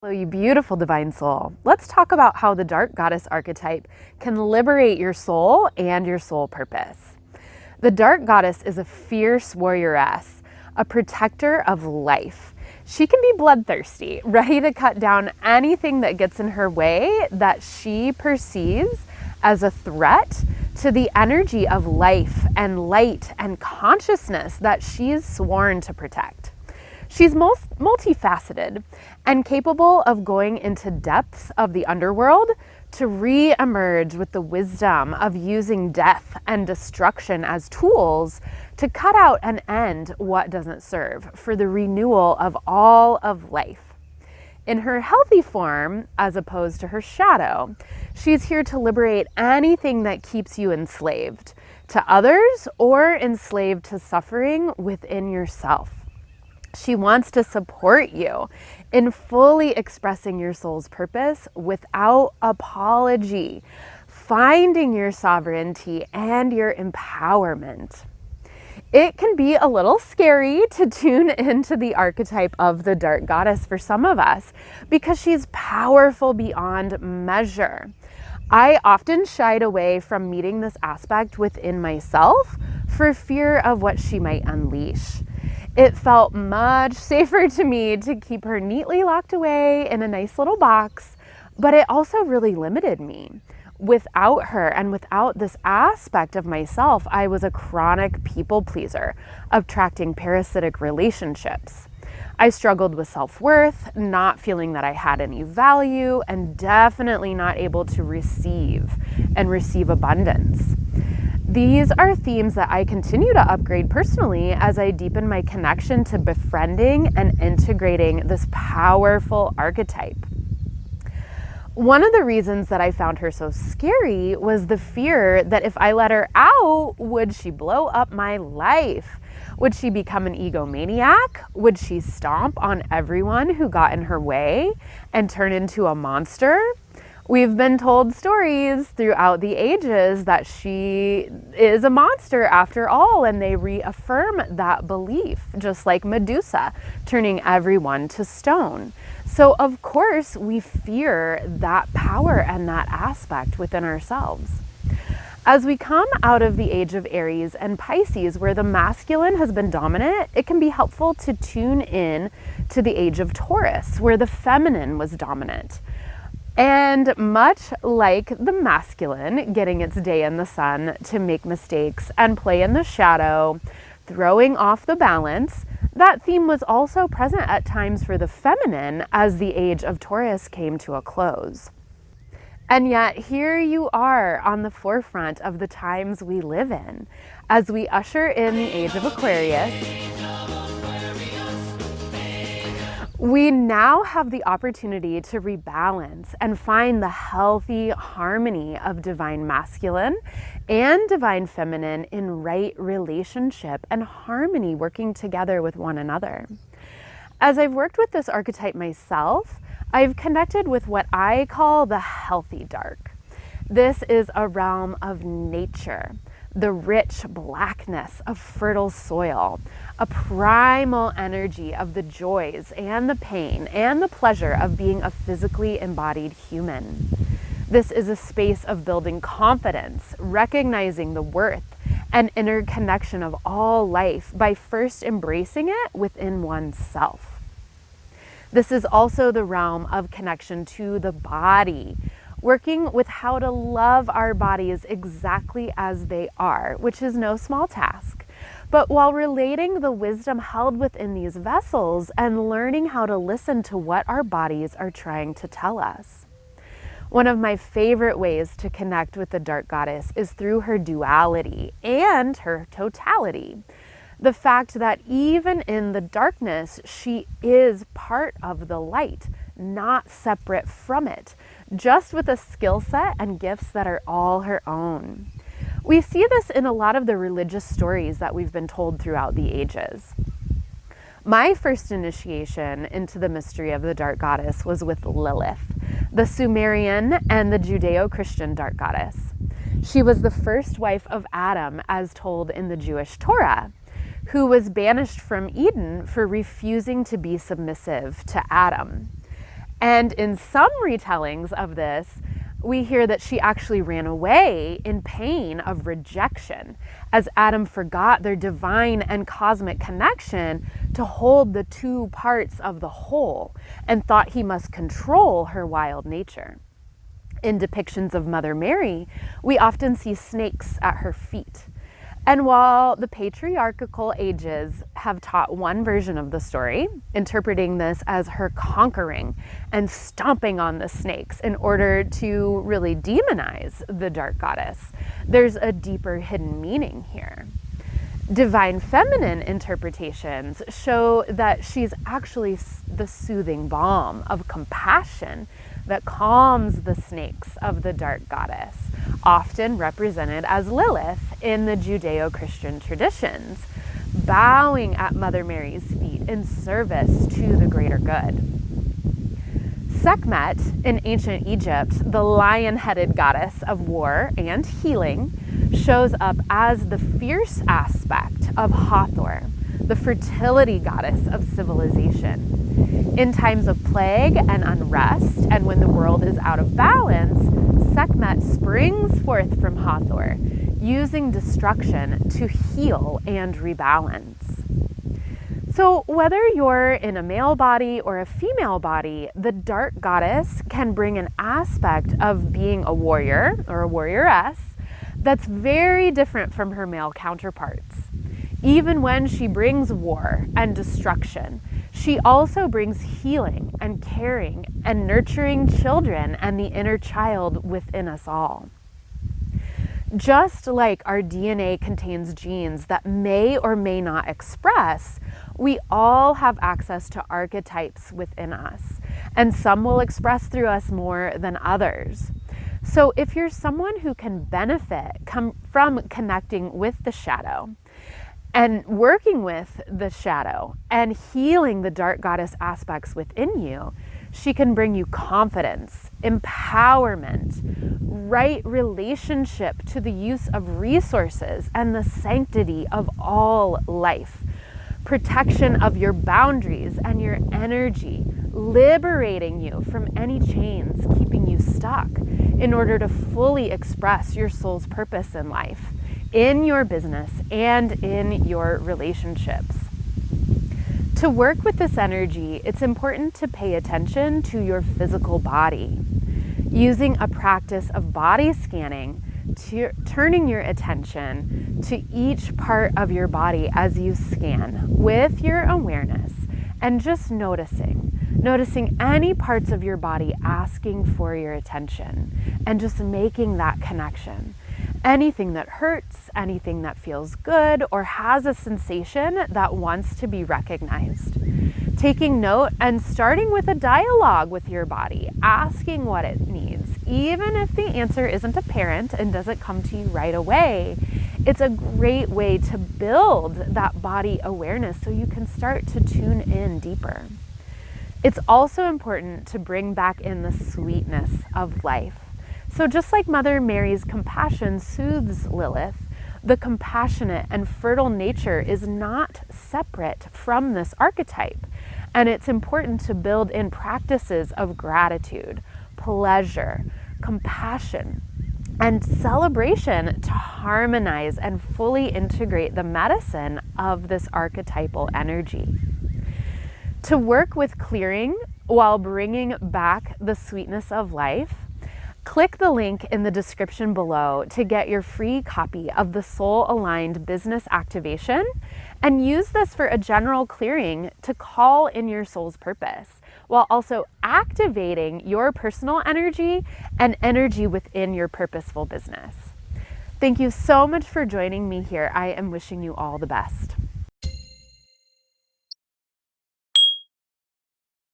Hello, you beautiful divine soul. Let's talk about how the dark goddess archetype can liberate your soul and your soul purpose. The dark goddess is a fierce warrioress, a protector of life. She can be bloodthirsty, ready to cut down anything that gets in her way that she perceives as a threat to the energy of life and light and consciousness that she's sworn to protect. She's multifaceted and capable of going into depths of the underworld to re-emerge with the wisdom of using death and destruction as tools to cut out and end what doesn't serve for the renewal of all of life. In her healthy form, as opposed to her shadow, she's here to liberate anything that keeps you enslaved to others or enslaved to suffering within yourself. She wants to support you in fully expressing your soul's purpose without apology, finding your sovereignty and your empowerment. It can be a little scary to tune into the archetype of the dark goddess for some of us because she's powerful beyond measure. I often shied away from meeting this aspect within myself for fear of what she might unleash. It felt much safer to me to keep her neatly locked away in a nice little box, but it also really limited me. Without her and without this aspect of myself, I was a chronic people pleaser, attracting parasitic relationships. I struggled with self-worth, not feeling that I had any value, and definitely not able to receive abundance. These are themes that I continue to upgrade personally as I deepen my connection to befriending and integrating this powerful archetype. One of the reasons that I found her so scary was the fear that if I let her out, would she blow up my life? Would she become an egomaniac? Would she stomp on everyone who got in her way and turn into a monster? We've been told stories throughout the ages that she is a monster after all, and they reaffirm that belief, just like Medusa, turning everyone to stone. So of course we fear that power and that aspect within ourselves. As we come out of the age of Aries and Pisces, where the masculine has been dominant, it can be helpful to tune in to the age of Taurus, where the feminine was dominant. And much like the masculine getting its day in the sun to make mistakes and play in the shadow, throwing off the balance, that theme was also present at times for the feminine as the age of Taurus came to a close. And yet here you are on the forefront of the times we live in, as we usher in the age of Aquarius. We now have the opportunity to rebalance and find the healthy harmony of divine masculine and divine feminine in right relationship and harmony working together with one another. As I've worked with this archetype myself, I've connected with what I call the healthy dark. This is a realm of nature, the rich blackness of fertile soil, a primal energy of the joys and the pain and the pleasure of being a physically embodied human. This is a space of building confidence, recognizing the worth and interconnection of all life by first embracing it within oneself. This is also the realm of connection to the body, working with how to love our bodies exactly as they are, which is no small task. But while relating the wisdom held within these vessels and learning how to listen to what our bodies are trying to tell us. One of my favorite ways to connect with the dark goddess is through her duality and her totality. The fact that even in the darkness, she is part of the light, not separate from it, just with a skill set and gifts that are all her own. We see this in a lot of the religious stories that we've been told throughout the ages. My first initiation into the mystery of the dark goddess was with Lilith, the Sumerian and the Judeo-Christian dark goddess. She was the first wife of Adam, as told in the Jewish Torah, who was banished from Eden for refusing to be submissive to Adam. And in some retellings of this, we hear that she actually ran away in pain of rejection as Adam forgot their divine and cosmic connection to hold the two parts of the whole and thought he must control her wild nature. In depictions of Mother Mary, we often see snakes at her feet. And while the patriarchal ages have taught one version of the story, interpreting this as her conquering and stomping on the snakes in order to really demonize the dark goddess, there's a deeper hidden meaning here. Divine feminine interpretations show that she's actually the soothing balm of compassion that calms the snakes of the dark goddess, often represented as Lilith in the Judeo-Christian traditions, bowing at Mother Mary's feet in service to the greater good. Sekhmet, in ancient Egypt, the lion-headed goddess of war and healing, shows up as the fierce aspect of Hathor, the fertility goddess of civilization. In times of plague and unrest, and when the world is out of balance, Sekhmet springs forth from Hathor, using destruction to heal and rebalance. So whether you're in a male body or a female body, the dark goddess can bring an aspect of being a warrior or a warrioress that's very different from her male counterparts. Even when she brings war and destruction, she also brings healing and caring and nurturing children and the inner child within us all. Just like our DNA contains genes that may or may not express, we all have access to archetypes within us, and some will express through us more than others. So if you're someone who can benefit from connecting with the shadow, and working with the shadow and healing the dark goddess aspects within you, she can bring you confidence, empowerment, right relationship to the use of resources and the sanctity of all life, protection of your boundaries and your energy, liberating you from any chains keeping you stuck in order to fully express your soul's purpose in life, in your business and in your relationships. To work with this energy, it's important to pay attention to your physical body, using a practice of body scanning, turning your attention to each part of your body as you scan with your awareness and just noticing any parts of your body asking for your attention and just making that connection. Anything that hurts, anything that feels good or has a sensation that wants to be recognized. Taking note and starting with a dialogue with your body, asking what it needs. Even if the answer isn't apparent and doesn't come to you right away, it's a great way to build that body awareness so you can start to tune in deeper. It's also important to bring back in the sweetness of life. So just like Mother Mary's compassion soothes Lilith, the compassionate and fertile nature is not separate from this archetype. And it's important to build in practices of gratitude, pleasure, compassion, and celebration to harmonize and fully integrate the medicine of this archetypal energy. To work with clearing while bringing back the sweetness of life, click the link in the description below to get your free copy of the Soul Aligned Business Activation and use this for a general clearing to call in your soul's purpose while also activating your personal energy and energy within your purposeful business. Thank you so much for joining me here. I am wishing you all the best.